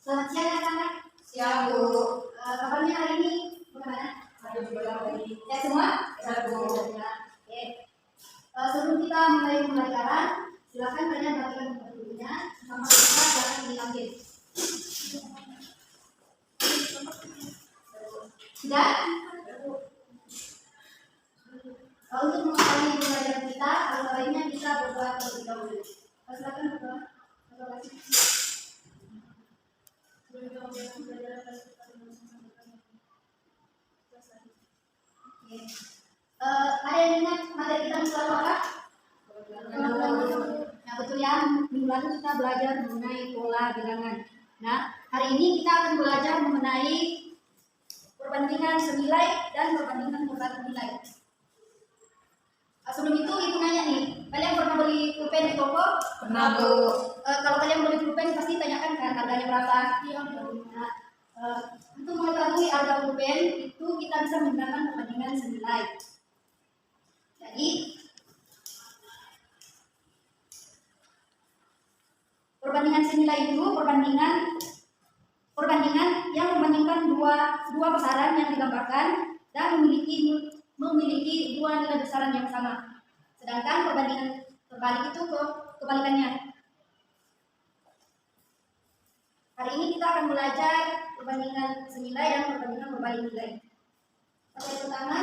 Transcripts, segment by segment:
Selamat siang anak-anak. Siang Bu. Kabarnya hari ini bagaimana? Ya semua? Ya Bu. Ya. Oke. Sebelum kita mulai pembelajaran, silakan kalian bagikan bukunya sama kita silakan diambil. Sudah? Untuk mengetahui pembelajaran kita, kalau lainnya kita berdoa terlebih dahulu. Silakan berdoa. Ada yang ingat materi kita minggu lalu apa? Nah betul ya, minggu lalu kita belajar mengenai pola bilangan. Nah hari ini kita akan belajar mengenai perbandingan senilai dan perbandingan berbalik nilai. Sebelum itu ibu nanya nih, kalian pernah beli pulpen di toko? Pernah Bu. Kalau kalian beli pulpen pasti tanyakan kan harganya berapa? Iya. Nah, untuk mengetahui harga pulpen itu kita bisa menggunakan perbandingan senilai. Jadi perbandingan senilai itu perbandingan yang membandingkan dua besaran yang digambarkan dan memiliki dua nilai besaran yang sama. Sedangkan perbandingan terbalik itu kebalikannya. Hari ini kita akan belajar perbandingan senilai dan perbandingan berbalik nilai. Materi pertama,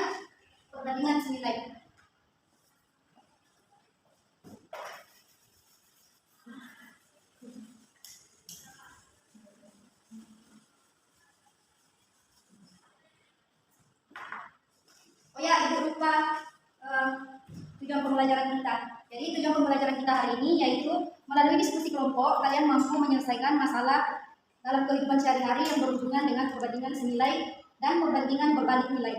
perbandingan senilai. Oh ya, ibu lupa tujuan pembelajaran kita. Jadi tujuan pembelajaran kita hari ini yaitu melalui diskusi kelompok kalian mampu menyelesaikan masalah dalam kehidupan sehari-hari yang berhubungan dengan perbandingan senilai dan perbandingan berbalik nilai.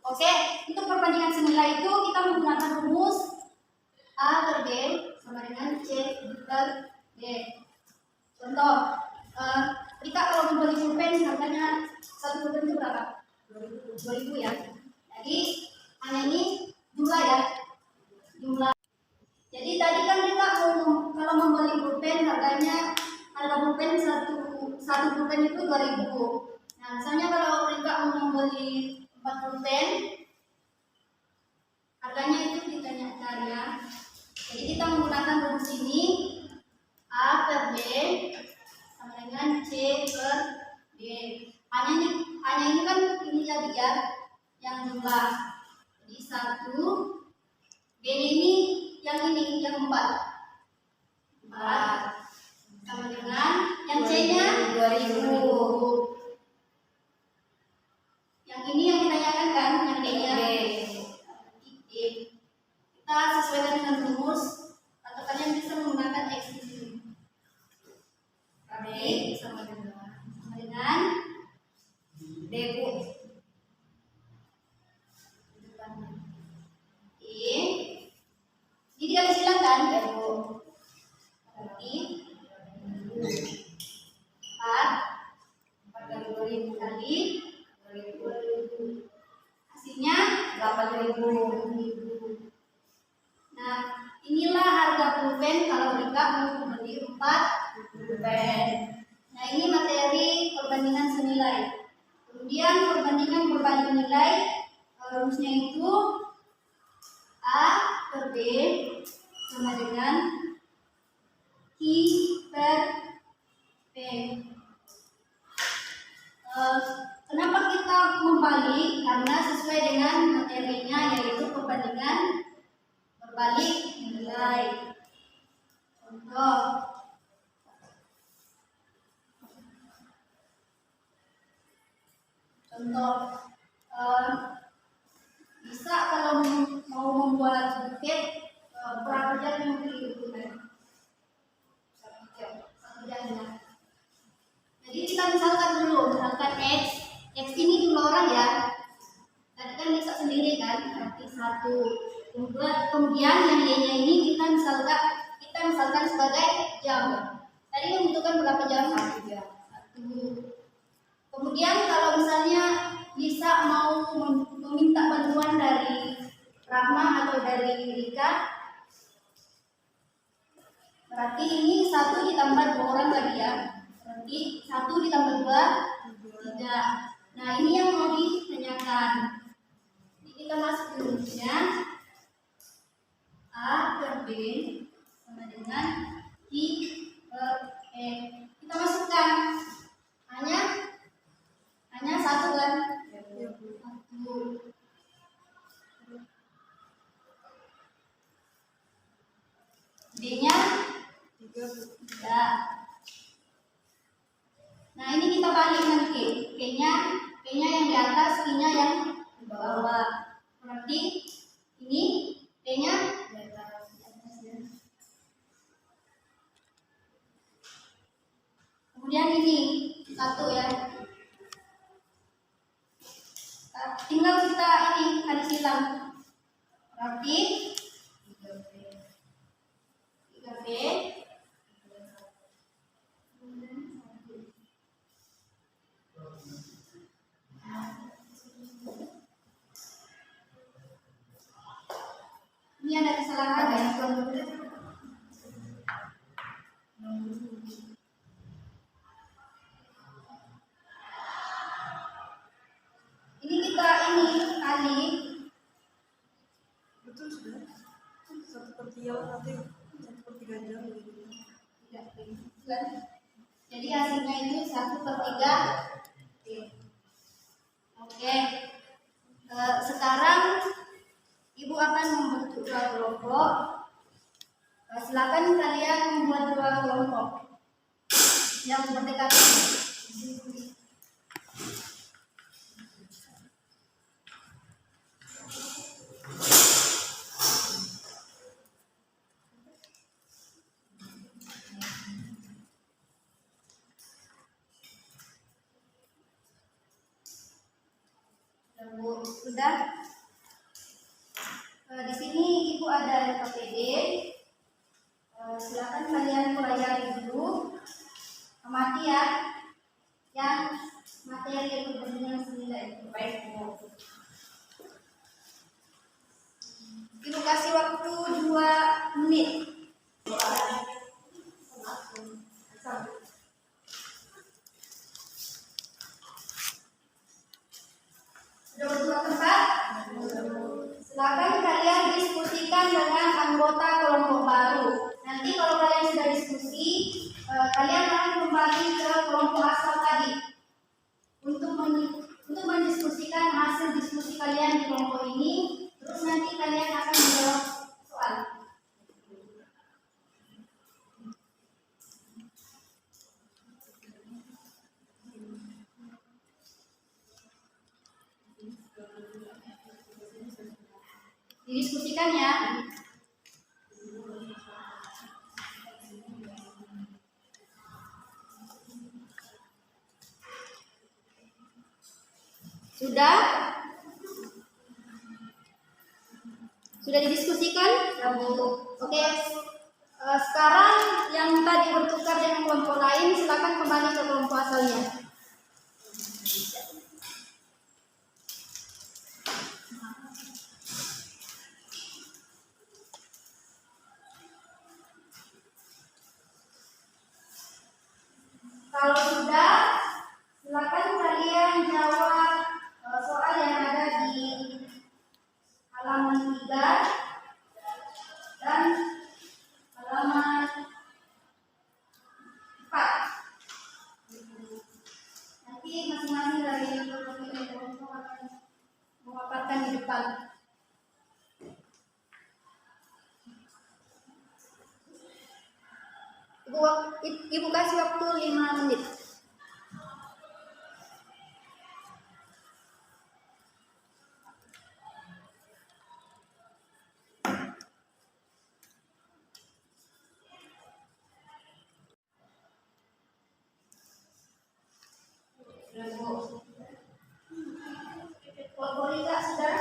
Oke, untuk perbandingan senilai itu kita menggunakan rumus A per B sama dengan C per D. Contoh, kita kalau membeli pulpen harganya satu pulpen itu berapa? 2.000 ya. Jadi hanya ini jumlah ya, jumlah. Jadi tadi kan kita kalau membeli pulpen harganya harga pulpen satu pulpen itu 2.000. Nah misalnya kalau kita mau membeli 4 pulpen, harganya itu ditanyakan ya. Jadi kita menggunakan rumus ini A per B sama dengan C per D. Hanya ini kan ini jadi ya yang jumlah. Jadi 1, B ini yang 4 sama dengan yang C-nya 2.000. Yang ini yang ditanyakan kan, yang D-nya. Kita sesuaikan dengan rumus atau kalian bisa menggunakan X di sini. B sama dengan D Bu. Ini dikali silakan ya Bu. Berarti 4 kali 2.000 kali 2.000. Hasilnya 8.000. Nah, inilah harga pulpen kalau Rika mau membeli 4 pulpen. Nah, ini materi perbandingan senilai. Kemudian perbandingan berbalik nilai, rumusnya itu A per B sama dengan I per P. Kenapa kita membalik? Karena sesuai dengan materinya yaitu perbandingan berbalik nilai. Contoh, bisa kalau mau membuat buket berapa jam yang dibutuhkan? 1 jam ya. Jadi kita misalkan X ini jumlah orang ya. Tadi kan bisa sendiri kan. satu. Kemudian yang Y-nya ini kita misalkan sebagai jam. Tadi membutuhkan berapa jam? 1 jam. 1. Kemudian kalau misalnya bisa mau meminta bantuan dari Rahma atau dari Rika, berarti ini 1 ditambah 2 orang lagi ya. Berarti 1 ditambah 2, 3. Nah ini yang mau ditanyakan. Jadi kita masuk ke rumusnya. A per B sama dengan I per E. Kita masukkan hanya 1 kan? 1. D-nya 3. Nah ini kita balik nanti. P-nya yang di atas, I-nya yang di bawah. Berarti ini P-nya di atas ya. Kemudian ini 1 ya. Tinggal kita ini kali silang. Berarti 3B. Ini ada kesalahan ya. Ini kita kali. Betul sudah. 1/3 nanti 1/3 jam gitu. Jadi hasilnya itu 1/3. Oke. Sekarang Ibu akan membentuk 2 kelompok. Silakan kalian membuat 2 kelompok yang berdekatan. Sudah. Di sini Ibu ada KPD. Silakan kalian pelajari dulu. Amati ya. Yang materi yang berbanding senilai. Baik. Ibu kasih waktu 2 menit. Sudah berdua tempat? Silakan kalian diskusikan dengan anggota kelompok baru. Nanti kalau kalian sudah diskusi, kalian akan kembali ke kelompok asal tadi untuk mendiskusikan hasil diskusi kalian di kelompok ini. Terus nanti kalian akan menjawab soal. Didiskusikan ya. Sudah? Sudah didiskusikan? Oke. Sekarang yang tadi bertukar dengan kelompok lain, silakan kembali ke kelompok asalnya. Kalau sudah, silakan kalian jawab soal yang ada di halaman 3 dan halaman 4. Nanti masing-masing dari kelompok akan memaparkan di depan. Ibu kasih waktu 5 menit. Kelompok Rika sudah?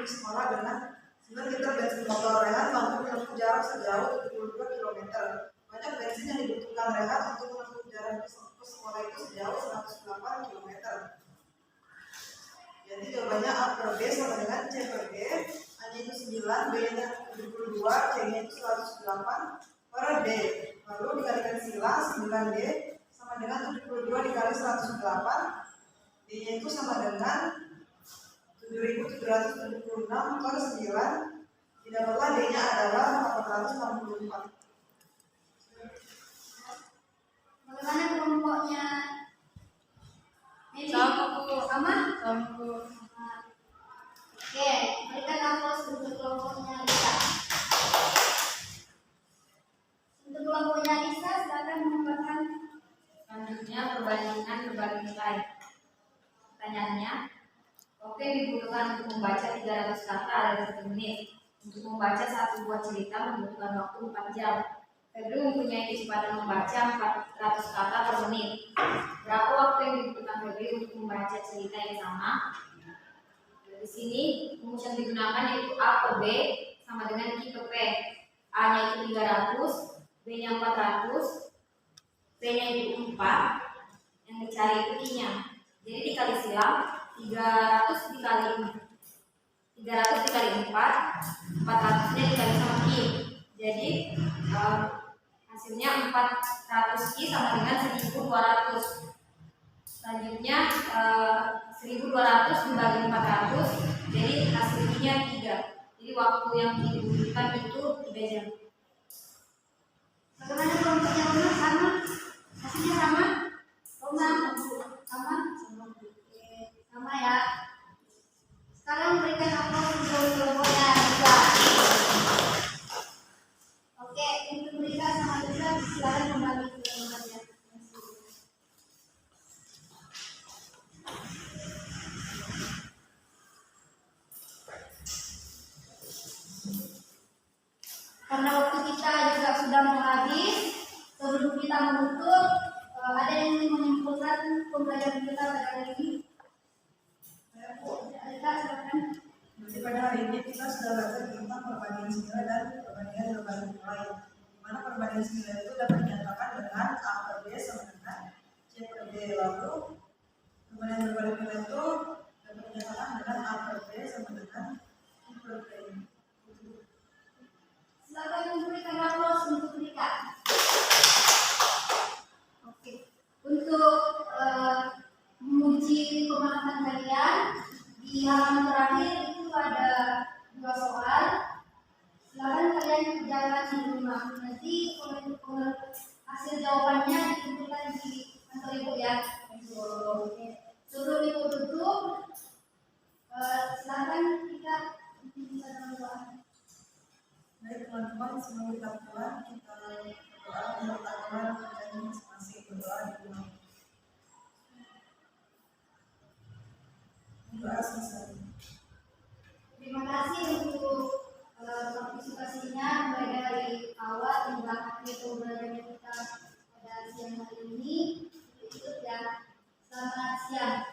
di sekolah dengan 9 liter bensin motor. Rehan mampu menempuh jarak sejauh 72 km. Banyak bensin yang dibutuhkan Rehan untuk menempuh jarak ke sekolah itu sejauh 108 km. Jadi jawabannya A per B sama dengan C per D. A-nya itu 9, B-nya 72, C-nya itu 108 per D. Lalu dikalikan sila 9D sama dengan 72 dikali 108. D-nya itu sama dengan 7.776 per 9. Didapatlah D-nya adalah 464. Bagaimana kelompoknya? Meli? Sama, Bu. Sama? Sama, Bu. Oke, berikan aplaus untuk kelompoknya Lisa. Untuk kelompoknya Lisa, silakan menambahkan. Selanjutnya perbandingan berbagai nilai. Pertanyaannya, oke dibutuhkan untuk membaca 300 kata dalam 1 menit. Untuk membaca satu buah cerita membutuhkan waktu 4 jam. Febri mempunyai kecepatan membaca 400 kata per menit. Berapa waktu yang dibutuhkan Febri untuk membaca cerita yang sama? Di sini rumus yang digunakan yaitu A per B sama dengan Q per P. A-nya itu 300, B-nya 400, P-nya itu 4, yang dicari itu I-nya. Jadi dikali silang 300 dikali 4, 400-nya dikali sama Q. Jadi hasilnya 400 I sama dengan 1200. Selanjutnya 1200 dibagi 400, jadi hasilnya 3. Jadi waktu yang dibutuhkan itu 3 jam. Bagaimana kelompoknya Roma? Sama? Hasilnya sama? Roma? Sama? Oke, sama ya. Sekarang berikan aplaus untuk kelompoknya Lisa. Oke, untuk Lisa sama Lisa silakan kembali ke tempatnya. Karena waktu kita juga sudah mau habis, sebelum kita menutup, ada yang ingin menyimpulkan pembelajaran kita pada hari ini? Ada, silakan. Jadi pada hari ini kita sudah belajar tentang perbandingan nilai dan perbandingan berbagai nilai. Di mana perbandingan nilai itu dapat dinyatakan dengan A per B sama dengan C per D. Lalu perbandingan berbagai nilai itu dapat dinyatakan dengan A per B sama dengan I per D. Silakan memberikan aplaus untuk Rika. Oke, untuk menguji pemahaman kalian di halaman terakhir itu ada 2 soal. Silakan kalian kerjakan di rumah. Nanti hasil jawabannya dikumpulkan di kantor ibu ya. Oke. Sebelum ibu tutup, silakan kita bisa doa. Baik teman-teman, sebelum kita pulang kita berdoa menurut agama dan masing-masing berdoa di rumah. Doa selesai. Terima kasih untuk partisipasinya mulai dari awal hingga akhir pembelajaran kita pada siang hari ini. Itu ya. Selamat siang.